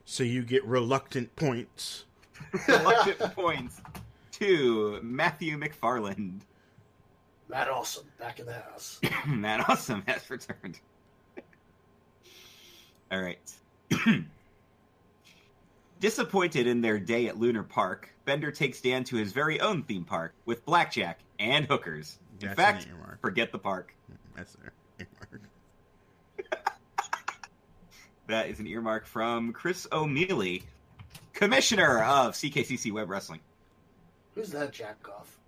So you get reluctant points. Reluctant points to Matthew McFarland. Matt Awesome, back in the house. Matt Awesome has returned. All right. Disappointed in their day at Lunar Park, Bender takes Dan to his very own theme park with blackjack and hookers. In fact, forget the park. That's an earmark. That is an earmark from Chris O'Mealy, commissioner of CKCC Web Wrestling. Who's that jack off?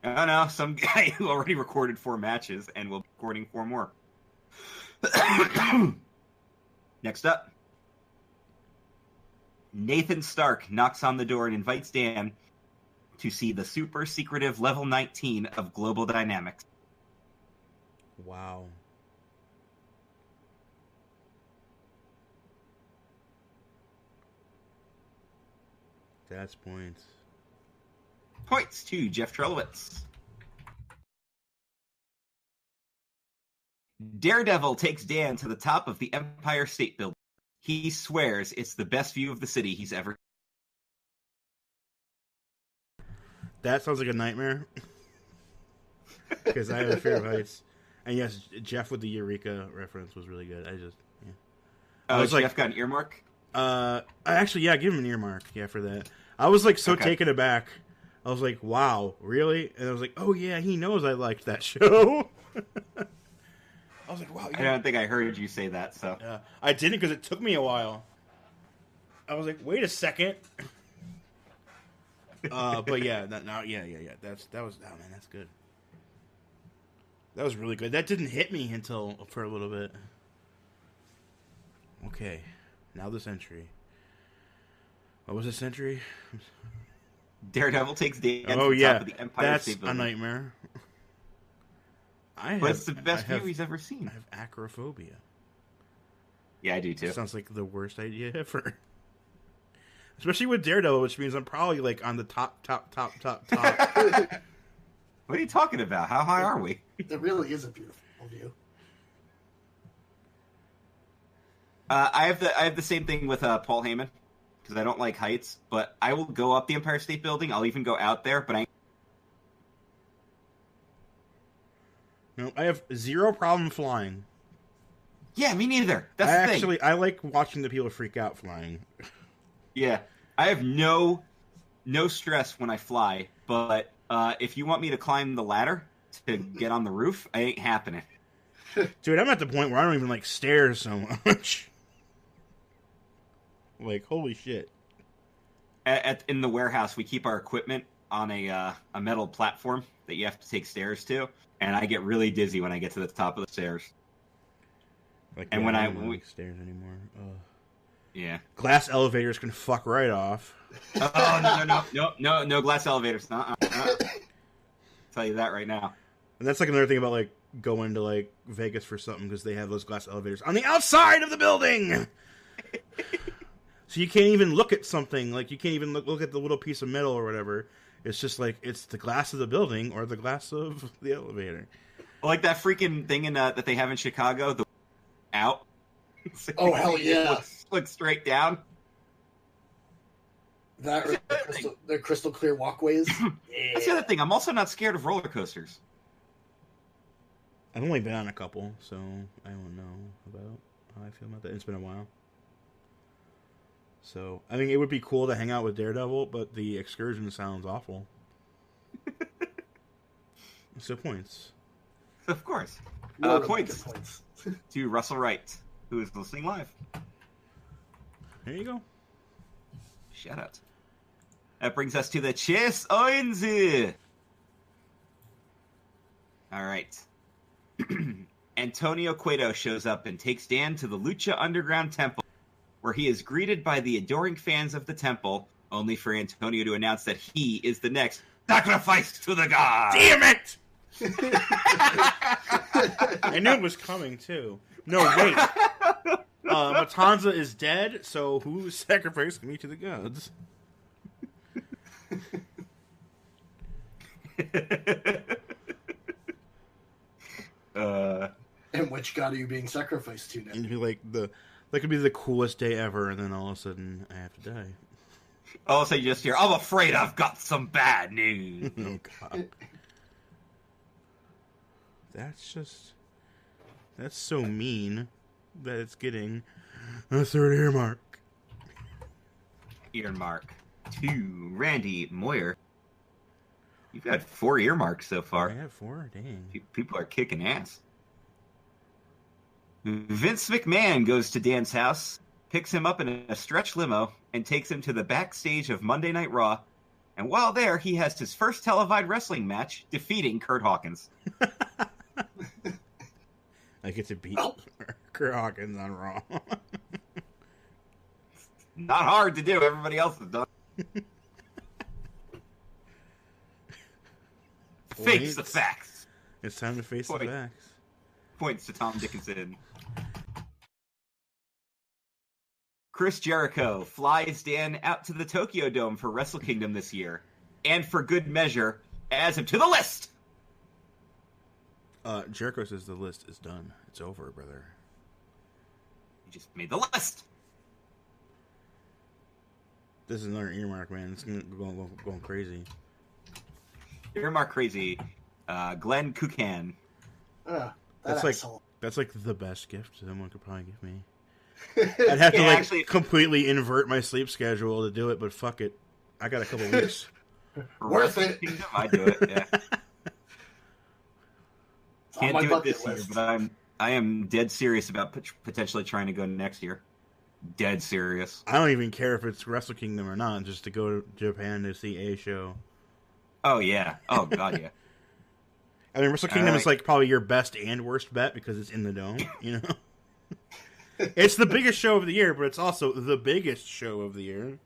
I don't know, some guy who already recorded 4 matches and will be recording 4 more. Next up, Nathan Stark knocks on the door and invites Dan to see the super secretive level 19 of Global Dynamics. Wow. That's points. Points to Jeff Trelowitz. Daredevil takes Dan to the top of the Empire State Building. He swears it's the best view of the city he's ever. That sounds like a nightmare. Because I have a fear of heights. And yes, Jeff with the Eureka reference was really good. Yeah. Oh, Jeff got an earmark? Actually, yeah, give him an earmark. Yeah, for that. I was like so taken aback. I was like, wow, really? And I was like, oh yeah, he knows I liked that show. I was like, wow. I don't think I heard you say that, so. Yeah, I didn't because it took me a while. I was like, wait a second. But yeah, that was man, that's good. That was really good. That didn't hit me until for a little bit. Okay, now this entry. What was this entry? Daredevil takes Dan to the top of the Empire that's State a nightmare. But it's the best view he's ever seen. I have acrophobia. Yeah, I do too. Sounds like the worst idea ever. Especially with Daredevil, which means I'm probably like on the top. What are you talking about? How high are we? It really is a beautiful view. I have the same thing with Paul Heyman because I don't like heights, but I will go up the Empire State Building. I'll even go out there, but No, I have zero problem flying. Yeah, me neither. That's the thing. I like watching the people freak out flying. Yeah, I have no stress when I fly, but if you want me to climb the ladder to get on the roof, it ain't happening. Dude, I'm at the point where I don't even like stairs so much. Like, holy shit. In the warehouse, we keep our equipment on a metal platform that you have to take stairs to, and I get really dizzy when I get to the top of the stairs. Like, and yeah, when I don't like stairs anymore. Yeah. Glass elevators can fuck right off. Oh, no glass elevators. Tell you that right now. And that's like another thing about like going to like Vegas for something because they have those glass elevators on the outside of the building. So you can't even look at something. Like you can't even look at the little piece of metal or whatever. It's just like it's the glass of the building or the glass of the elevator. Like that freaking thing that they have in Chicago, the out. Oh hell yeah! Look straight down. The crystal clear walkways. Yeah. That's the other thing. I'm also not scared of roller coasters. I've only been on a couple, so I don't know about how I feel about that. It's been a while. So, I mean, it would be cool to hang out with Daredevil, but the excursion sounds awful. So points. Of course. Points to Russell Wright, who is listening live. There you go. Shout out. That brings us to the Chess Einzel. All right. Antonio Cueto shows up and takes Dan to the Lucha Underground Temple, where he is greeted by the adoring fans of the temple, only for Antonio to announce that he is the next sacrifice to the gods. Damn it! I knew it was coming, too. No, wait. Matanza is dead, so who sacrificed me to the gods? And which god are you being sacrificed to now? And be like that could be the coolest day ever, and then all of a sudden I have to die. All of a sudden you just hear, I'm afraid I've got some bad news. Oh god. That's so mean that it's getting a third earmark. Earmark to Randy Moyer. You've got 4 earmarks so far. I have 4? Dang. People are kicking ass. Vince McMahon goes to Dan's house, picks him up in a stretch limo, and takes him to the backstage of Monday Night Raw. And while there, he has his first televised wrestling match, defeating Kurt Hawkins. I get to beat Kurt Hawkins on Raw. Not hard to do. Everybody else has done. Face the facts. It's time to face the facts. Points to Tom Dickinson. Chris Jericho flies Dan out to the Tokyo Dome for Wrestle Kingdom this year. And for good measure, adds him to the list. Jericho says the list is done. It's over, brother. You just made the list. This is another earmark, man. It's going crazy. Earmark crazy. Glenn Kukan. That's asshole. like the best gift someone could probably give me. I'd have to actually completely invert my sleep schedule to do it, but fuck it. I got a couple weeks. Worth it. I do it. Yeah. Can't do it this year, but I am dead serious about potentially trying to go next year. Dead serious. I don't even care if it's Wrestle Kingdom or not, just to go to Japan to see a show. Oh yeah. Oh god, yeah. I mean, Wrestle Kingdom is like probably your best and worst bet because it's in the dome. You know, it's the biggest show of the year, but it's also the biggest show of the year.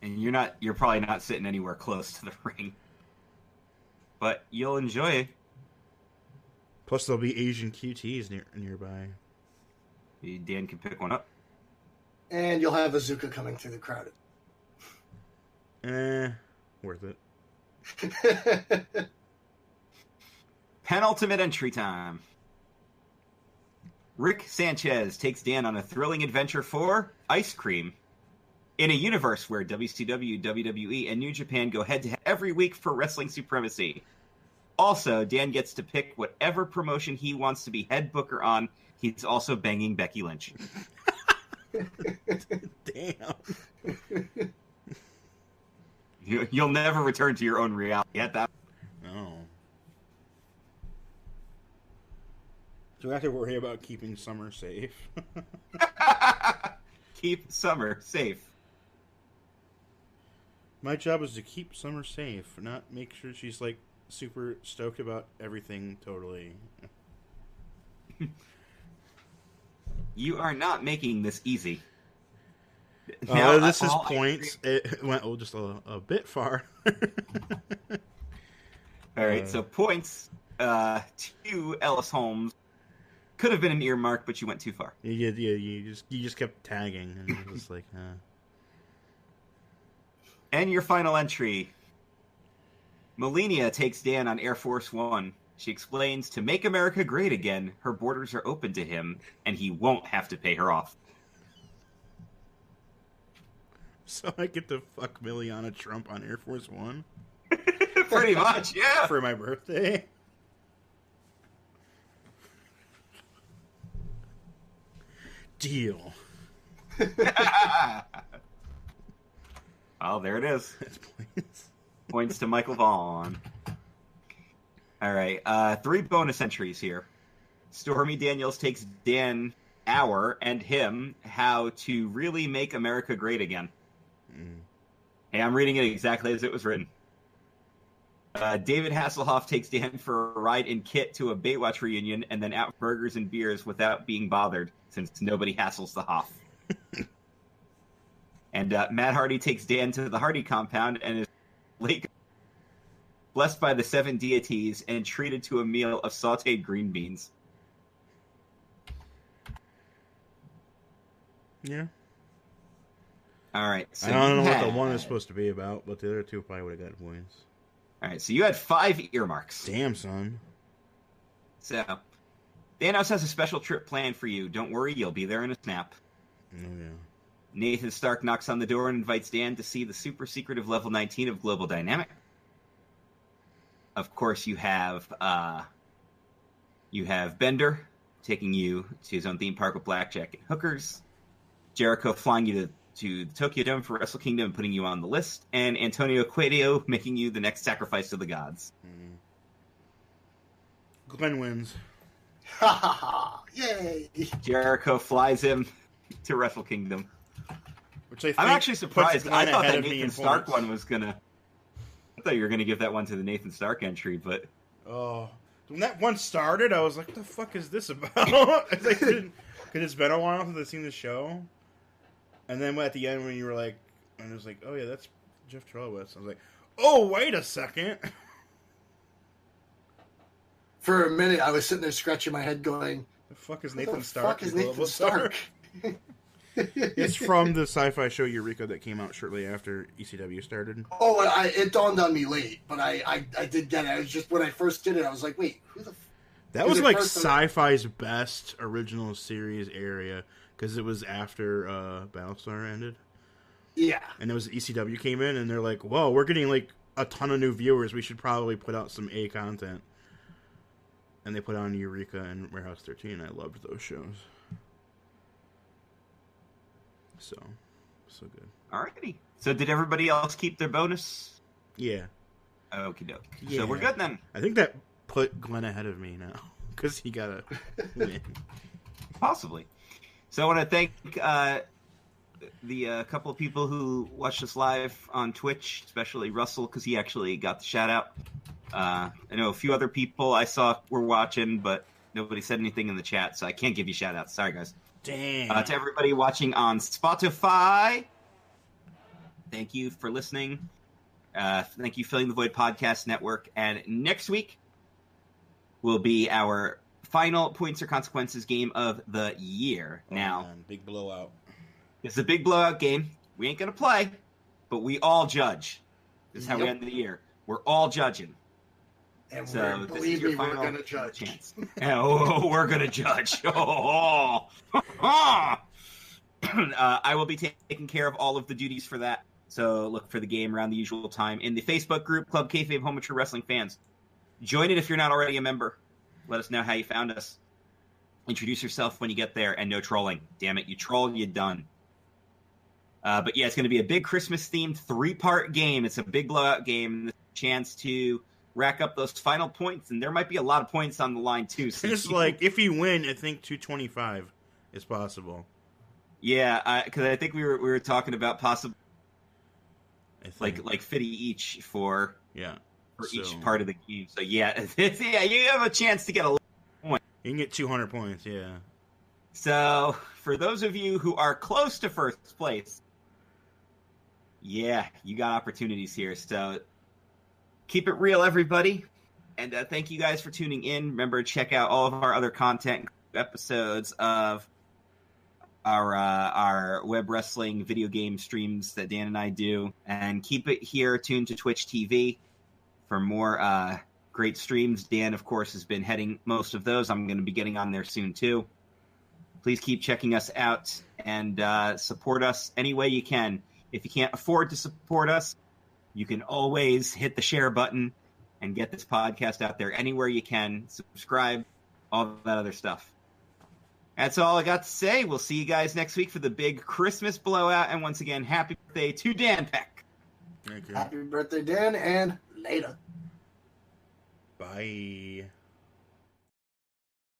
And you're probably not sitting anywhere close to the ring, but you'll enjoy it. Plus, there'll be Asian QTs nearby. Dan can pick one up. And you'll have Azuka coming through the crowd. Worth it. Penultimate entry time. Rick Sanchez takes Dan on a thrilling adventure for ice cream. In a universe where WCW, WWE, and New Japan go head-to-head every week for wrestling supremacy. Also, Dan gets to pick whatever promotion he wants to be head booker on. He's also banging Becky Lynch. Damn. You'll never return to your own reality. Get that? No. So we have to worry about keeping Summer safe. Keep Summer safe. My job is to keep Summer safe, not make sure she's like super stoked about everything totally. You are not making this easy. Now, this is points. It went just a bit far. All right, so points to Ellis Holmes. Could have been an earmark, but you went too far. Yeah, you just kept tagging, and it was like, And your final entry. Melania takes Dan on Air Force One. She explains, to make America great again, her borders are open to him, and he won't have to pay her off. So I get to fuck Miliana Trump on Air Force One? Pretty much, yeah. For my birthday? Deal. Oh, there it is. That's points. Points to Michael Vaughn. All right, 3 bonus entries here. Stormy Daniels takes Dan Hour and him how to really make America great again. Hey, I'm reading it exactly as it was written. David Hasselhoff takes Dan for a ride in Kit to a Baywatch reunion and then out for burgers and beers without being bothered, since nobody hassles the Hoff. And Matt Hardy takes Dan to the Hardy compound and is late, blessed by the 7 deities and treated to a meal of sautéed green beans. Yeah. All right. So I don't know what the one is supposed to be about, but the other two probably would have got points. All right. So you had 5 earmarks. Damn, son. So Thanos has a special trip planned for you. Don't worry, you'll be there in a snap. Oh, yeah. Nathan Stark knocks on the door and invites Dan to see the super secretive level 19 of Global Dynamic. Of course, you have Bender taking you to his own theme park with blackjack and hookers. Jericho flying you to the Tokyo Dome for Wrestle Kingdom and putting you on the list. And Antonio Cueto making you the next sacrifice to the gods. Glenn wins. Ha ha ha! Yay! Jericho flies him to Wrestle Kingdom. Which I think I'm actually surprised. I thought that Nathan Stark points. one was gonna. I thought you were gonna give that one to the Nathan Stark entry, but Oh, when that one started, I was like, "What the fuck is this about?" Because it's been a while since I've seen the show. And then at the end, when you were like, and it was like, "Oh yeah, that's Jeff Trelowitz," I was like, "Oh, wait a second." For a minute, I was sitting there scratching my head, going, The fuck is "Who Nathan the Stark? fuck is the Nathan Global Stark?" Star? It's from the sci-fi show Eureka that came out shortly after ECW started. Oh, it dawned on me late, but I did get it. I was just, when I first did it, I was like, wait, who the That was like sci-fi's best original series area because it was after Battlestar ended. Yeah. And it was ECW came in and they're like, "Whoa, we're getting like a ton of new viewers. We should probably put out some A content." And they put on Eureka and Warehouse 13. I loved those shows. So good. alrighty. So did everybody else keep their bonus? Yeah. Okie doke. Yeah. So we're good then. I think that put Glenn ahead of me now because he got a win. Possibly. So I want to thank the couple of people who watched us live on Twitch, especially Russell, because he actually got the shout out. I know a few other people I saw were watching, but nobody said anything in the chat, so I can't give you shout outs. Sorry, guys. Damn. To everybody watching on Spotify, thank you for listening. Thank you, Filling the Void Podcast Network. And next week will be our final Points or Consequences game of the year. Now, man, big blowout. it's a big blowout game. We ain't going to play, but we all judge. This is how we end the year. We're all judging. And So believe me, we're going to judge. Chance. We're going to judge. I will be taking care of all of the duties for that. So look for the game around the usual time in the Facebook group, Club Kayfabe Home Mature Wrestling Fans. Join it if you're not already a member. Let us know how you found us. Introduce yourself when you get there, and no trolling. Damn it, you troll, you're done. But yeah, it's going to be a big Christmas-themed 3-part game. It's a big blowout game. It's a chance to rack up those final points, and there might be a lot of points on the line too. So Just like if you win, I think 225 is possible. Yeah, because I think we were talking about possibly like 50 each for each part of the game. So yeah, you have a chance to get a lot of points. You can get 200 points. Yeah. So for those of you who are close to first place, yeah, you got opportunities here. So keep it real, everybody. And thank you guys for tuning in. Remember, check out all of our other content episodes of our web wrestling video game streams that Dan and I do. And keep it here tuned to Twitch TV for more great streams. Dan, of course, has been heading most of those. I'm going to be getting on there soon, too. Please keep checking us out and support us any way you can. If you can't afford to support us, you can always hit the share button and get this podcast out there anywhere you can. Subscribe, all that other stuff. That's all I got to say. We'll see you guys next week for the big Christmas blowout. And once again, happy birthday to Dan Peck. Thank you. Happy birthday, Dan, and later. Bye.